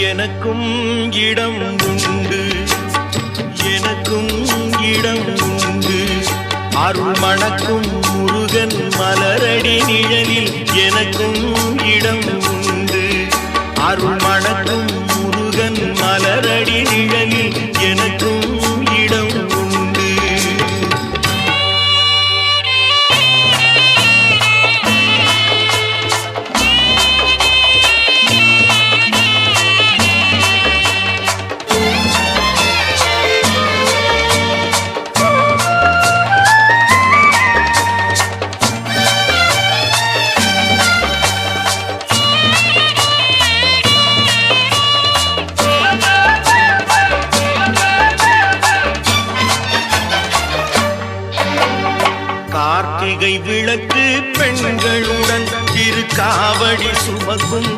எனக்கும் இடம் உண்டு, எனக்கும் இடம் உண்டு. அருள் மணக்கும் முருகன் மலரடி நிழலில் எனக்கும் இடம் உண்டு. அருள் மணக்கும் முருகன் மலரடி நிழலில் எனக்கும் இடம் உண்டு. கார்த்திகை விளக்கு பெண்களுடன் திருக்காவடி சுமக்கும்